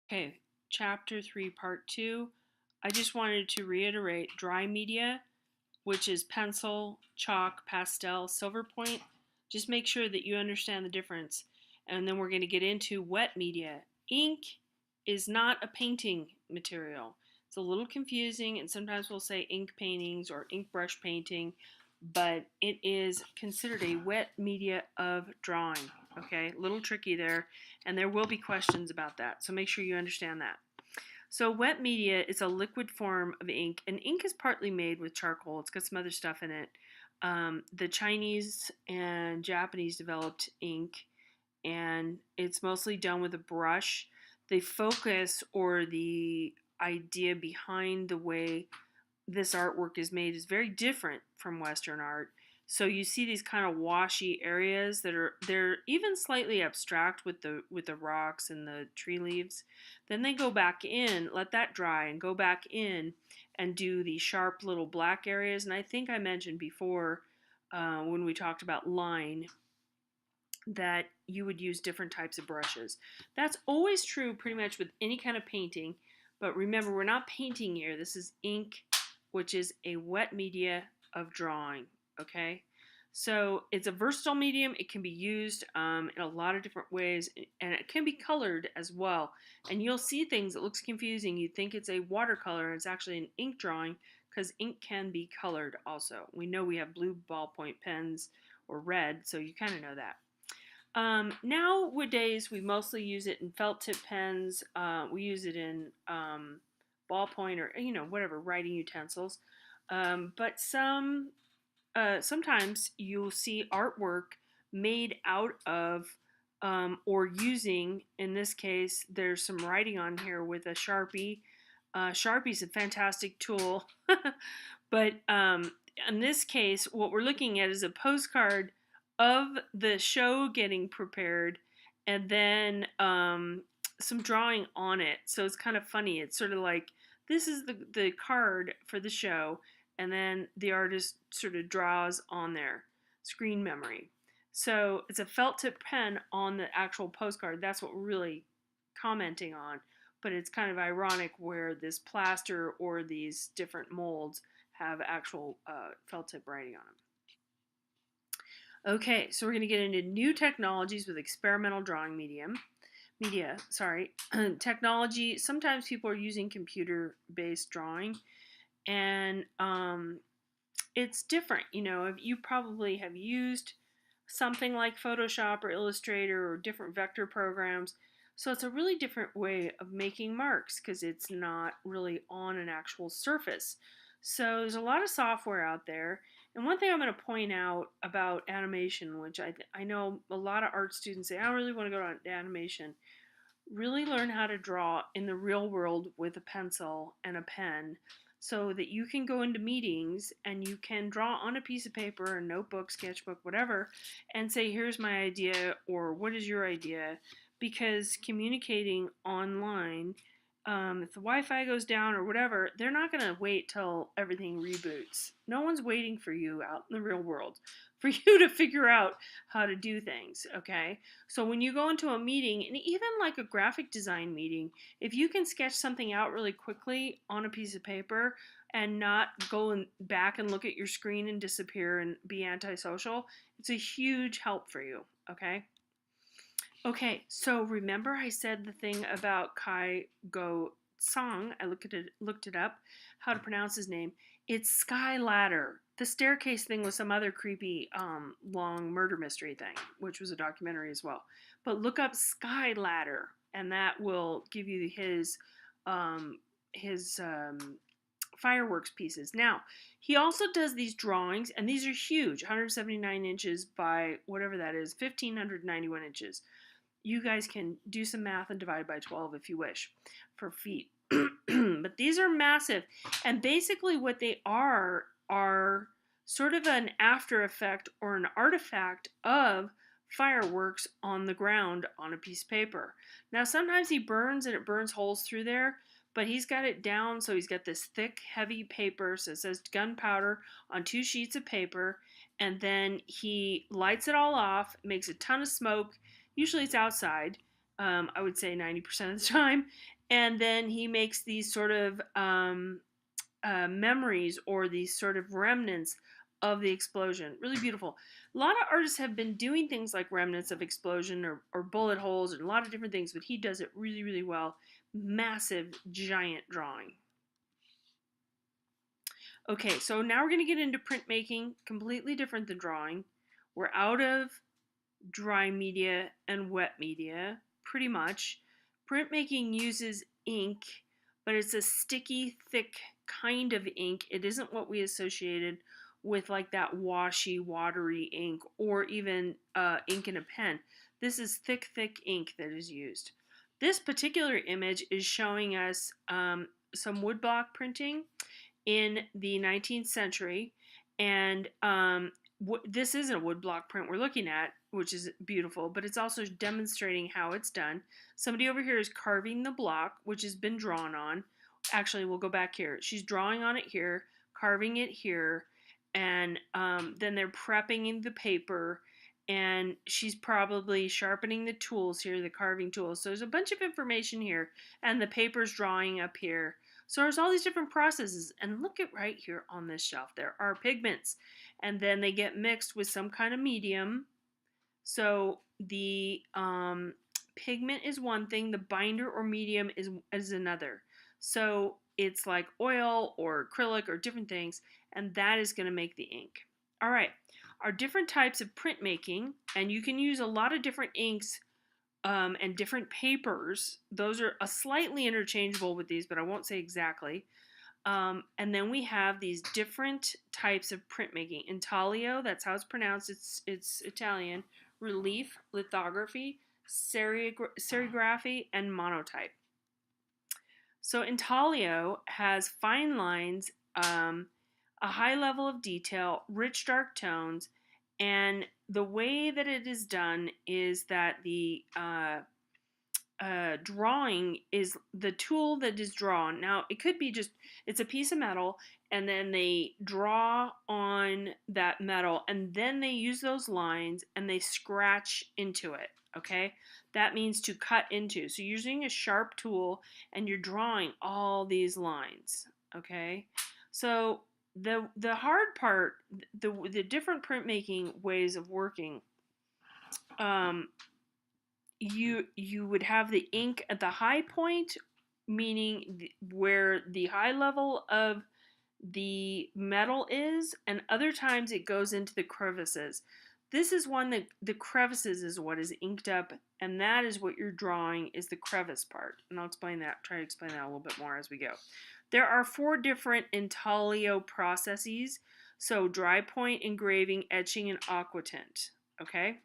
Okay, chapter 3, part 2. I just wanted to reiterate dry media, which is pencil, chalk, pastel, silver point. Just make sure that you understand the difference. And then we're going to get into wet media. Ink is not a painting material. It's a little confusing, and sometimes we'll say ink paintings or ink brush painting, but it is considered a wet media of drawing. Okay, a little tricky there, and there will be questions about that, so make sure you understand that. So wet media is a liquid form of ink, and ink is partly made with charcoal. It's got some other stuff in it. The Chinese and Japanese developed ink, and it's mostly done with a brush. The focus or the idea behind the way this artwork is made is very different from Western art. So you see these kind of washy areas that they're even slightly abstract with the rocks and the tree leaves. Then they go back in, let that dry, and go back in and do the sharp little black areas. And I think I mentioned before when we talked about line that you would use different types of brushes. That's always true pretty much with any kind of painting. But remember, we're not painting here. This is ink, which is a wet media of drawing, okay? So it's a versatile medium. It can be used in a lot of different ways, and it can be colored as well. And you'll see things that looks confusing. You think it's a watercolor, and it's actually an ink drawing because ink can be colored also. We know we have blue ballpoint pens or red, so you kind of know that. Nowadays, we mostly use it in felt tip pens. We use it in ballpoint or whatever writing utensils. But sometimes you'll see artwork made out of or using. In this case, there's some writing on here with a Sharpie. Sharpie's a fantastic tool, but in this case, what we're looking at is a postcard of the show getting prepared, and then some drawing on it. So it's kind of funny. It's sort of like this is the card for the show, and then the artist sort of draws on there, screen memory. So it's a felt tip pen on the actual postcard. That's what we're really commenting on. But it's kind of ironic where this plaster or these different molds have actual felt tip writing on them. Okay, so we're going to get into new technologies with experimental drawing media. Technology. Sometimes people are using computer-based drawing, and it's different. You probably have used something like Photoshop or Illustrator or different vector programs. So it's a really different way of making marks because it's not really on an actual surface. So there's a lot of software out there. And one thing I'm going to point out about animation, which I know a lot of art students say, I don't really want to go to animation. Really learn how to draw in the real world with a pencil and a pen so that you can go into meetings and you can draw on a piece of paper, a notebook, sketchbook, whatever, and say, here's my idea, or what is your idea? Because communicating online, if the Wi-Fi goes down or whatever, they're not going to wait till everything reboots. No one's waiting for you out in the real world for you to figure out how to do things, okay? So when you go into a meeting, and even like a graphic design meeting, if you can sketch something out really quickly on a piece of paper and not go back and look at your screen and disappear and be antisocial, it's a huge help for you, okay? Okay, so remember I said the thing about Kai Go Song. I looked it up, how to pronounce his name. It's Sky Ladder. The staircase thing was some other creepy long murder mystery thing, which was a documentary as well. But look up Sky Ladder, and that will give you his fireworks pieces. Now, he also does these drawings, and these are huge, 179 inches by whatever that is, 1,591 inches. You guys can do some math and divide by 12 if you wish for feet. But these are massive. And basically what they are sort of an after effect or an artifact of fireworks on the ground on a piece of paper. Now sometimes he burns and it burns holes through there, but he's got it down so he's got this thick, heavy paper, so it says gunpowder on 2 sheets of paper, and then he lights it all off, makes a ton of smoke. Usually it's outside, I would say 90% of the time, And then he makes these sort of memories or these sort of remnants of the explosion. Really beautiful. A lot of artists have been doing things like remnants of explosion or bullet holes and a lot of different things, but he does it really, really well. Massive, giant drawing. Okay, so now we're going to get into printmaking, completely different than drawing. We're out of dry media and wet media, pretty much. Printmaking uses ink, but it's a sticky, thick kind of ink. It isn't what we associated with like that washy, watery ink or even ink in a pen. This is thick, thick ink that is used. This particular image is showing us some woodblock printing in the 19th century, and this is a woodblock print we're looking at, which is beautiful, but it's also demonstrating how it's done. Somebody over here is carving the block, which has been drawn on. Actually, we'll go back here. She's drawing on it here, carving it here, and then they're prepping the paper, and she's probably sharpening the tools here, the carving tools. So there's a bunch of information here, and the paper's drawing up here. So there's all these different processes, and look at right here on this shelf. There are pigments, and then they get mixed with some kind of medium. So the pigment is one thing, the binder or medium is another. So it's like oil or acrylic or different things, and that is going to make the ink. All right, our different types of printmaking, and you can use a lot of different inks and different papers. Those are slightly interchangeable with these, but I won't say exactly. And then we have these different types of printmaking. Intaglio, that's how it's pronounced. It's Italian. Relief, lithography, serigraphy, and monotype. So intaglio has fine lines, a high level of detail, rich dark tones, and the way that it is done is that the drawing is the tool that is drawn. Now, it could be just, it's a piece of metal, and then they draw on that metal, and then they use those lines, and they scratch into it, okay? That means to cut into. So you're using a sharp tool, and you're drawing all these lines, okay? So the hard part, the different printmaking ways of working, you would have the ink at the high point, meaning where the high level of the metal is, and other times it goes into the crevices. This is one that the crevices is what is inked up, and that is what you're drawing is the crevice part. And I'll explain that, try to explain that a little bit more as we go. There are 4 different intaglio processes. So dry point, engraving, etching, and aquatint. Okay?